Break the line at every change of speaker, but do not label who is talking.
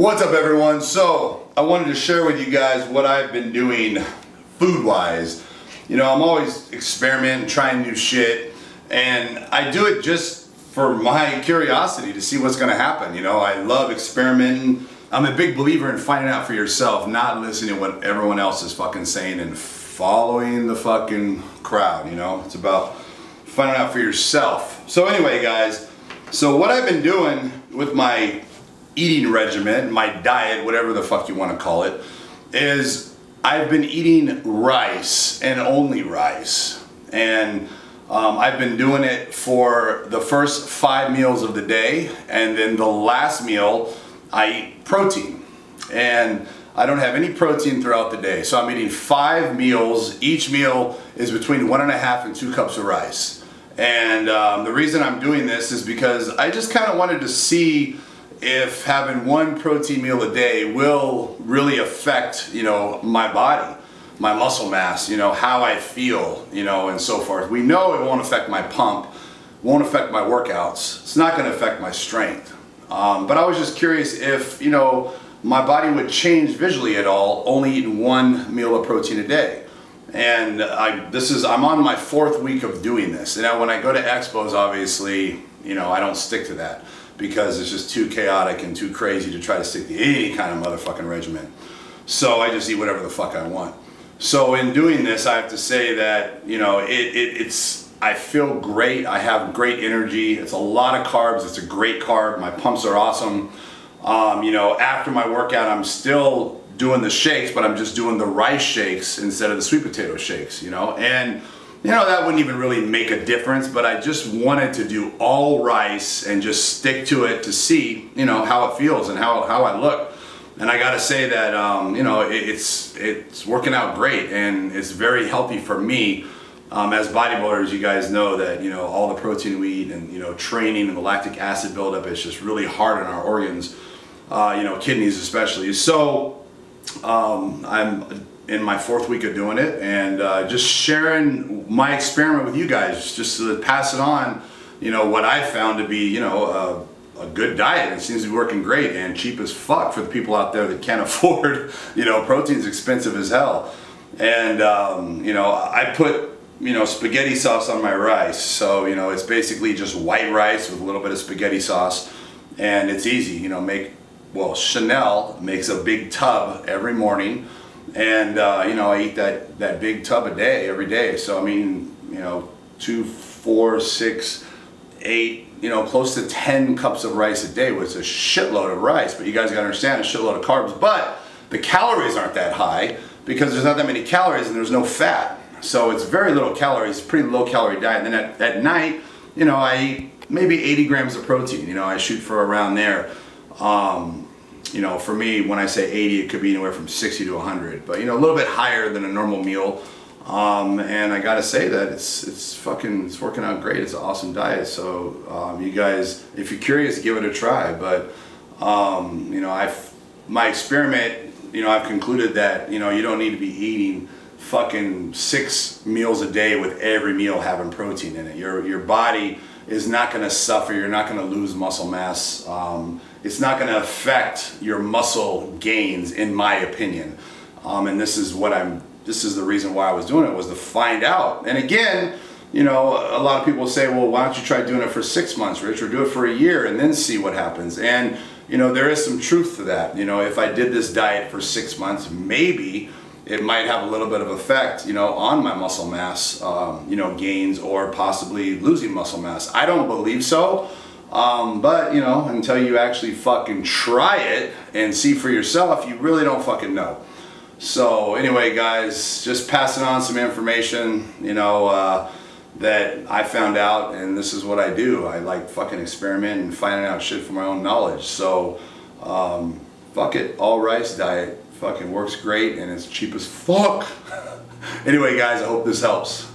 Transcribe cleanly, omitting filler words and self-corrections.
What's up, everyone? So I wanted to share with you guys what I've been doing food wise. You know, I'm always experimenting, trying new shit, and I do it just for my curiosity to see what's gonna happen. You know, I love experimenting. I'm a big believer in finding out for yourself, not listening to what everyone else is fucking saying and following the fucking crowd. You know, it's about finding out for yourself. So anyway, guys, so what I've been doing with my eating regimen, my diet, whatever the fuck you want to call it, is I've been eating rice and only rice. And I've been doing it for the first 5 meals of the day, and then the last meal I eat protein. And I don't have any protein throughout the day. So I'm eating 5 meals. Each meal is between 1.5 and 2 cups of rice. And the reason I'm doing this is because I just kind of wanted to see if having 1 protein meal a day will really affect, you know, my body, my muscle mass, you know, how I feel, you know, and so forth. We know it won't affect my pump, won't affect my workouts. It's not going to affect my strength. But I was just curious if, you know, my body would change visually at all, only eating 1 meal of protein a day. And I'm on my 4th week of doing this. Now, when I go to expos, obviously, you know, I don't stick to that, because it's just too chaotic and too crazy to try to stick to any kind of motherfucking regimen. So I just eat whatever the fuck I want. So in doing this, I have to say that, you know, I feel great. I have great energy. It's a lot of carbs. It's a great carb. My pumps are awesome. You know, after my workout, I'm still doing the shakes, but I'm just doing the rice shakes instead of the sweet potato shakes, you know. And you know, that wouldn't even really make a difference, but I just wanted to do all rice and just stick to it to see, you know, how it feels and how I look. And I gotta say that, you know, it's working out great, and it's very healthy for me. As bodybuilders, you guys know that, you know, all the protein we eat and, you know, training and the lactic acid buildup is just really hard on our organs, you know, kidneys especially. So I'm in my 4th week of doing it, and just sharing my experiment with you guys, just to pass it on, you know, what I found to be, you know, a good diet. It seems to be working great and cheap as fuck for the people out there that can't afford, you know, protein's expensive as hell. And you know, I put, you know, spaghetti sauce on my rice, so, you know, it's basically just white rice with a little bit of spaghetti sauce, and it's easy, you know. Well, Chanel makes a big tub every morning, and you know, I eat that big tub a day, every day. So I mean, you know, 2, 4, 6, 8, you know, close to 10 cups of rice a day, which is a shitload of rice. But you guys gotta understand, a shitload of carbs. But the calories aren't that high, because there's not that many calories and there's no fat. So it's very little calories, pretty low calorie diet. And then at night, you know, I eat maybe 80 grams of protein. You know, I shoot for around there. You know, for me, when I say 80, it could be anywhere from 60 to 100, but, you know, a little bit higher than a normal meal. And I gotta say that it's working out great. It's an awesome diet. So you guys, if you're curious, give it a try. But you know, my experiment, you know, I've concluded that, you know, you don't need to be eating fucking 6 meals a day with every meal having protein in it. Your body is not going to suffer. You're not going to lose muscle mass. It's not going to affect your muscle gains, in my opinion. And this is the reason why I was doing it, was to find out. And again, you know, a lot of people say, well, why don't you try doing it for 6 months, Rich, or do it for a year and then see what happens. And you know, there is some truth to that. You know, if I did this diet for 6 months, maybe it might have a little bit of effect, you know, on my muscle mass, you know, gains, or possibly losing muscle mass. I don't believe so, but, you know, until you actually fucking try it and see for yourself, you really don't fucking know. So anyway, guys, just passing on some information, you know, that I found out, and this is what I do. I like fucking experimenting and finding out shit for my own knowledge. So fuck it, all rice diet fucking works great, and it's cheap as fuck. Anyway, guys, I hope this helps.